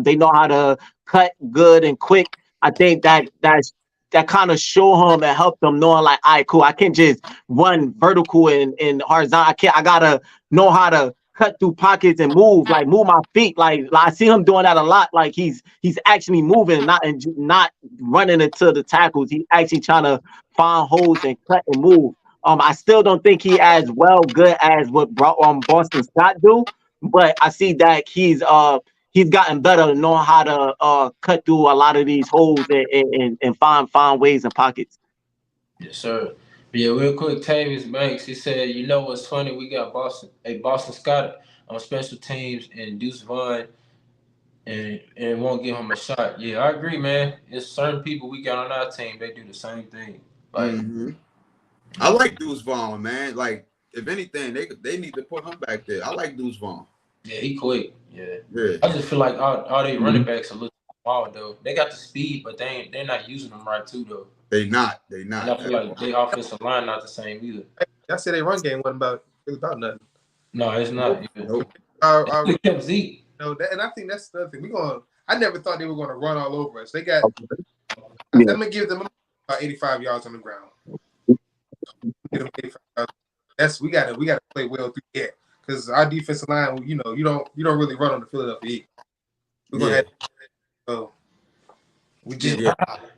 they know how to cut good and quick. I think that kind of show him and help them knowing like, all right, cool, I can't just run vertical and horizontal. I gotta know how to cut through pockets and move my feet. Like I see him doing that a lot. Like he's actually moving, not running into the tackles. He's actually trying to find holes and cut and move. I still don't think he as good as what Boston Scott do, but I see that he's gotten better at knowing how to cut through a lot of these holes and find ways and pockets. Yes, sir. But yeah, real quick, Tavius Banks, he said, you know what's funny? We got Boston Scott on special teams and Deuce Vaughn and won't give him a shot. Yeah, I agree, man. It's certain people we got on our team, they do the same thing. Like I like Deuce Vaughn, man. Like, if anything, they need to put him back there. I like Deuce Vaughn. Yeah, he quick. Yeah. I just feel like all they running backs are a little small though. They got the speed, but they're not using them right too though. They not. And I feel like their offensive line not the same either. I said they run game wasn't about nothing. No, it's not. Nope. They kept Zeke. And I think that's the other thing. I never thought they were going to run all over us. They got. I'm gonna give them about 85 yards on the ground. Get them 85 yards. We gotta play well through the air because our defensive line, you don't really run on the Philadelphia Eagles. We're gonna have we just.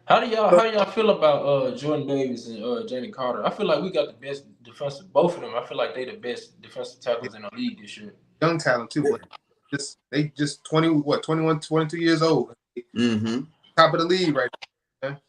How do y'all feel about Jordan Davis and Jalen Carter? I feel like we got the best defensive, both of them. I feel like they the best defensive tackles in the league this year. Young talent too, but they just 21, 22 years old. Top of the league right now.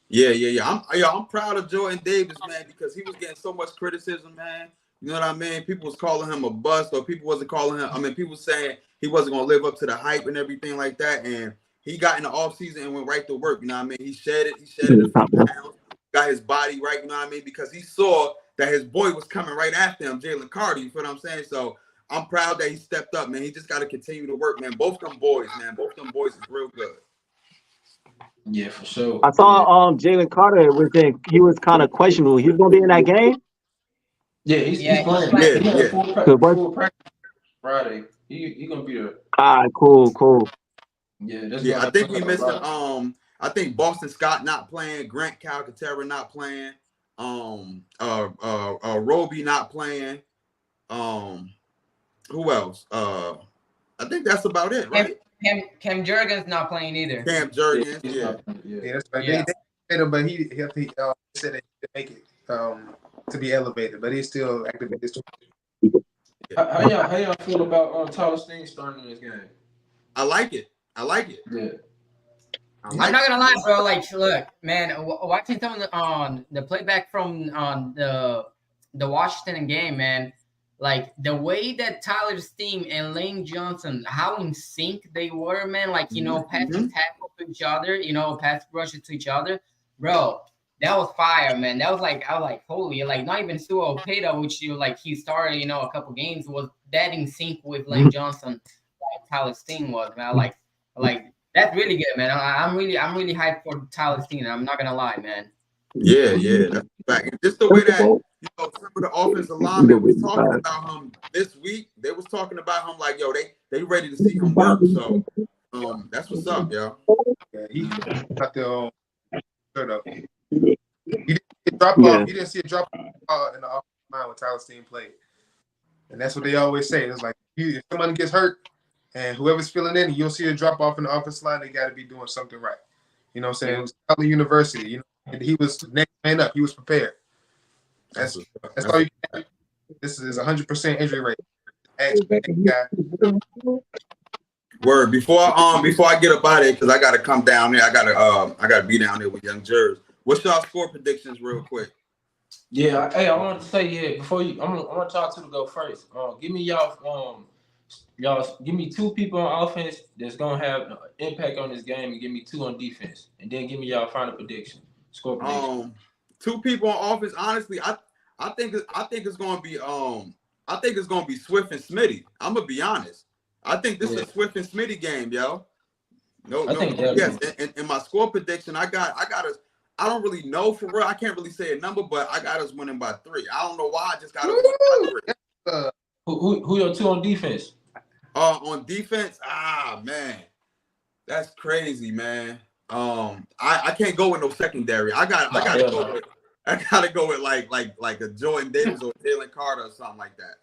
Yeah. I'm proud of Jordan Davis, man, because he was getting so much criticism, man. You know what I mean? People was calling him a bust, or people wasn't calling him. I mean, people saying he wasn't gonna live up to the hype and everything like that. And he got in the offseason and went right to work. You know what I mean? He shedded a few pounds, got his body right. You know what I mean? Because he saw that his boy was coming right after him, Jalen Carter. You feel what I'm saying? So I'm proud that he stepped up, man. He just got to continue to work, man. Both them boys is real good. Yeah, for sure. I saw Jalen Carter he was kind of questionable. He's gonna be in that game. Yeah, he's playing. Yeah. Full practice Friday. He gonna be there. All right, cool. Yeah, I think we missed it. I think Boston Scott not playing, Grant Calcaterra not playing, Roby not playing. Who else? I think that's about it, right? Cam Jurgens not playing either. Cam Jurgens, yeah, that's right. They paid him, but he said that he make it to be elevated, but he's still active in this. How y'all feel about Tyler Steen starting in this game? I like it. Yeah. I'm not gonna lie, bro. Like, look, man, watching some of the playback from the Washington game, man. Like the way that Tyler Steen and Lane Johnson, how in sync they were, man. Like passing tackle to each other, pass rushes to each other, bro. That was fire, man. That was like I was like, holy, like not even Sua Opeta, which he started, a couple games, was that in sync with Lane Johnson, like Tyler Steen was, man. Like that's really good, man. I'm really hyped for Tyler Steen. I'm not gonna lie, man. Yeah, that's fact. Just the way that some of the offensive linemen was talking about him this week. They was talking about him like, yo, they ready to see him work. So that's what's up, yo. Yeah, he got the he didn't see a drop off. He didn't see a drop off in the offensive line when Tyler Steen played, and that's what they always say. It's like if somebody gets hurt. And whoever's filling in, you'll see a drop off in the offensive line. They got to be doing something right. You know what I'm saying? It was Cal University. And he was next man up. He was prepared. That's all you can. This is 100% injury rate. Word. Before I get up out of here, because I got to come down there. I gotta be down there with Young Jers. What's y'all score predictions, real quick? Yeah. Hey, I wanted to say before you. I want y'all two to go first. Give me y'all give me two people on offense that's gonna have an impact on this game, and give me two on defense, and then give me y'all final prediction. Score prediction. Two people on offense. Honestly, I think it's gonna be Swift and Smitty. I'm gonna be honest. I think this is a Swift and Smitty game, yo. Yes. In my score prediction, I got us. I don't really know for real. I can't really say a number, but I got us winning by 3. I don't know why. I just got us winning by 3. Who your two on defense? On defense, man, that's crazy, man. I can't go with no secondary. I gotta go with like a Jordan Davis or Jalen Carter or something like that.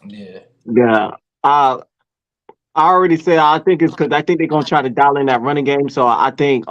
Yeah. Yeah. I already said I think it's because I think they're gonna try to dial in that running game. So I think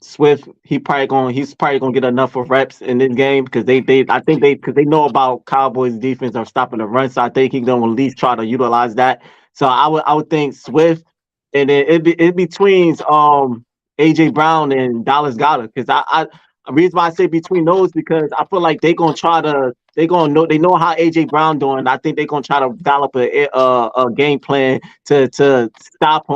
Swift he's probably gonna get enough of reps in this game because I think because they know about Cowboys defense are stopping the run. So I think he's gonna at least try to utilize that. So I would think Swift and then it between AJ Brown and Dallas Goedert because I the reason why I say between those because I feel like they know how AJ Brown doing. I think they're gonna try to develop a game plan to stop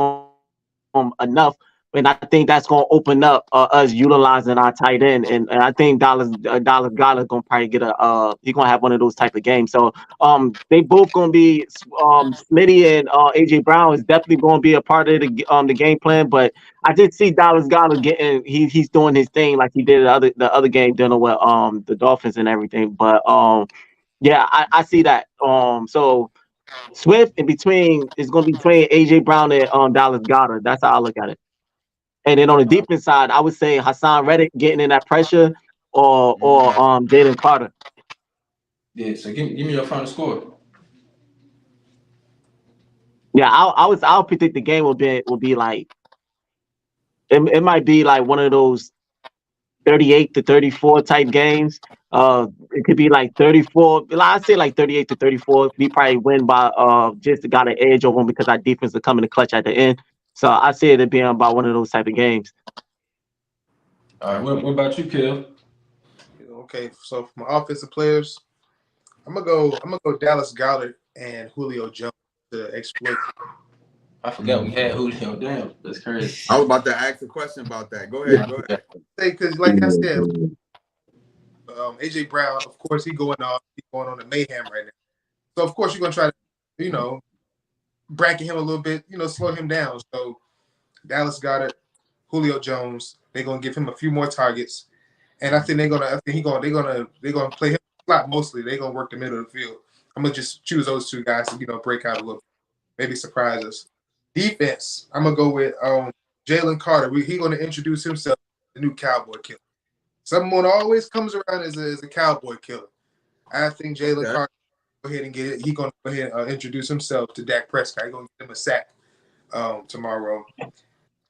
him enough. And I think that's gonna open up us utilizing our tight end, and I think Dallas Goedert gonna probably get he's gonna have one of those type of games. So they both gonna be Smitty and AJ Brown is definitely gonna be a part of the game plan, but I did see Dallas Goedert getting he's doing his thing like he did the other game dealing with the Dolphins and everything. But yeah, I see that. So Swift in between is going to be between AJ Brown and Dallas Goedert. That's how I look at it. And then on the defense side, I would say Hassan Reddick getting in that pressure or Jalen Carter. Yeah. So give me your final score. Yeah, I'll predict the game will be like it might be like one of those 38-34 type games. It could be like 34. I say like 38-34. We probably win by just got an edge over them because our defense is coming to clutch at the end. So I see it being about one of those type of games. All right. What about you, Kev? Okay, so for my offensive players, I'm gonna go Dallas Goedert and Julio Jones to exploit. I forgot we had Julio. Damn, that's crazy. I was about to ask a question about that. Go ahead. Because like I said, AJ Brown, of course, he's going on a mayhem right now. So of course you're gonna try to, bracket him a little bit, slow him down. So Dallas Goedert, Julio Jones, they're gonna give him a few more targets, and I think they're gonna play him slot mostly. They're gonna work the middle of the field. I'm gonna just choose those two guys to break out a little, maybe surprise us. Defense, I'm gonna go with Jalen Carter. He's gonna introduce himself, the new Cowboy killer. Someone always comes around as a Cowboy killer. I think Jalen Carter go ahead and get it. He's gonna go ahead and introduce himself to Dak Prescott. He's gonna get him a sack tomorrow.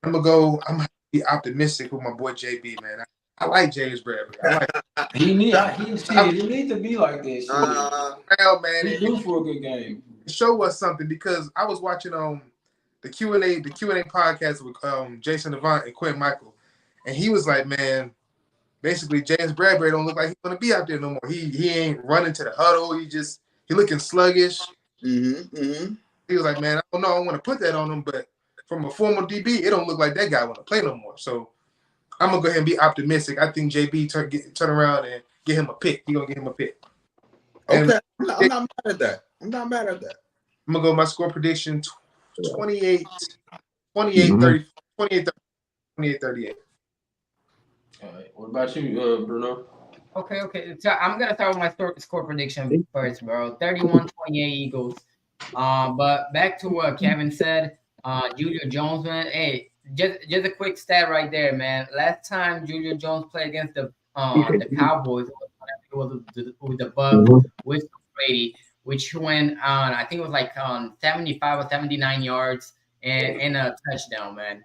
I'm gonna be optimistic with my boy JB, man. I like James Bradbury. He need to be like this. Well, man, He's due for a good game. Show us something because I was watching the Q&A podcast with Jason Avant and Quinn Michael, and he was like, man, basically James Bradbury don't look like he's gonna be out there no more. He ain't running to the huddle. He looking sluggish. Mm-hmm. He was like, man, I don't know. I want to put that on him, but from a former DB, it don't look like that guy want to play no more. So I'm gonna go ahead and be optimistic. I think JB turn around and get him a pick. He gonna get him a pick. Okay, I'm not mad at that. I'm gonna go my score prediction 28, 30, 28, 38. All right. What about you, Bruno? Okay. So I'm gonna start with my score prediction first, bro. 31-28 Eagles. But back to what Kevin said. Julio Jones, man. Hey, just a quick stat right there, man. Last time Julio Jones played against the Cowboys, it was with the Bucs with Brady, which went on. I think it was like 75 or 79 yards and a touchdown, man.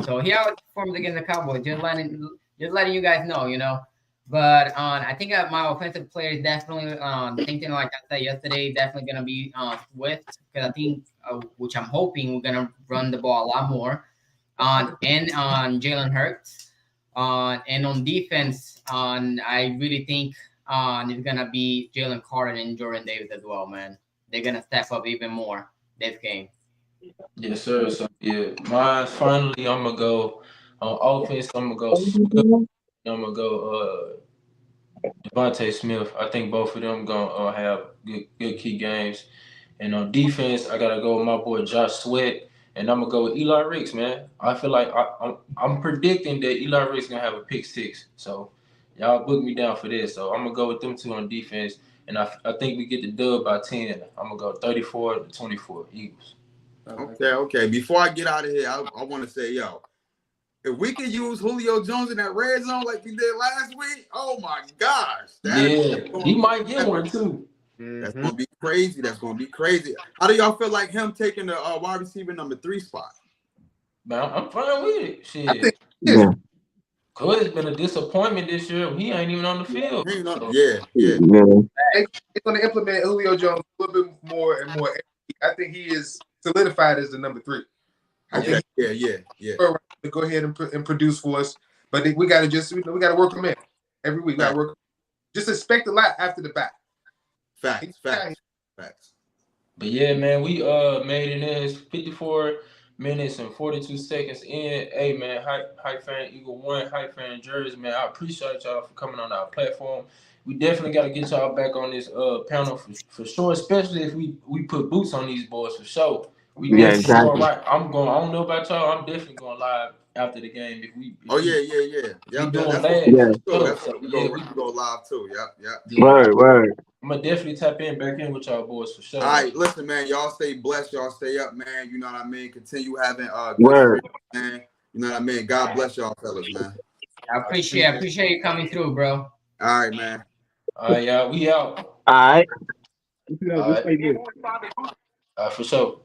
So he outperformed against the Cowboys. Just letting you guys know. But I think my offensive player is definitely thinking like I said yesterday, definitely gonna be Swift because I think, which I'm hoping we're gonna run the ball a lot more on Jalen Hurts, and on defense, I really think it's gonna be Jalen Carter and Jordan Davis as well, man. They're gonna step up even more this game. Yes, sir. So yeah, mine finally. I'm gonna go on offense. I'm gonna go Swift. I'm gonna go Devontae Smith. I think both of them gonna have good key games. And on defense, I gotta go with my boy Josh Sweat, and I'm gonna go with Eli Ricks, man. I feel like I'm predicting that Eli Ricks gonna have a pick six. So y'all book me down for this. So I'm gonna go with them two on defense, and I think we get the dub by 10. I'm gonna go 34-24 Eagles. Okay. Before I get out of here, I want to say, if we could use Julio Jones in that red zone like we did last week, oh my gosh. He might get one too. That's gonna be crazy. That's gonna be crazy. How do y'all feel like him taking the wide receiver number 3 spot? Man, I'm fine with it. Shit. I think Yeah. Cuz it's been a disappointment this year. He ain't even on the field. Yeah. Yeah. they're going to implement Julio Jones a little bit more and more. I think he is solidified as the number 3. I think Yeah. to go ahead and produce for us, but we got to just we got to work him in every week. We got to work. Just expect a lot after the back. Facts. But yeah, man, we made it in 54 minutes and 42 seconds in. Hey man, Hype Fan Eagle 1, Hype Fan Jersey, man. I appreciate y'all for coming on our platform. We definitely got to get y'all back on this panel for sure, especially if we put boots on these boys for sure. We definitely going right. I don't know about y'all. I'm definitely going live after the game if we. Yeah. We doing That's we go live too. Yep. Word. I'm gonna definitely tap in back in with y'all boys for sure. All right, listen, man. Y'all stay blessed. Y'all stay up, man. You know what I mean. Continue having Word. good man. You know what I mean. God bless y'all, fellas, man. I appreciate you coming through, bro. All right, man. All right, y'all. We out. All right. All right. For sure.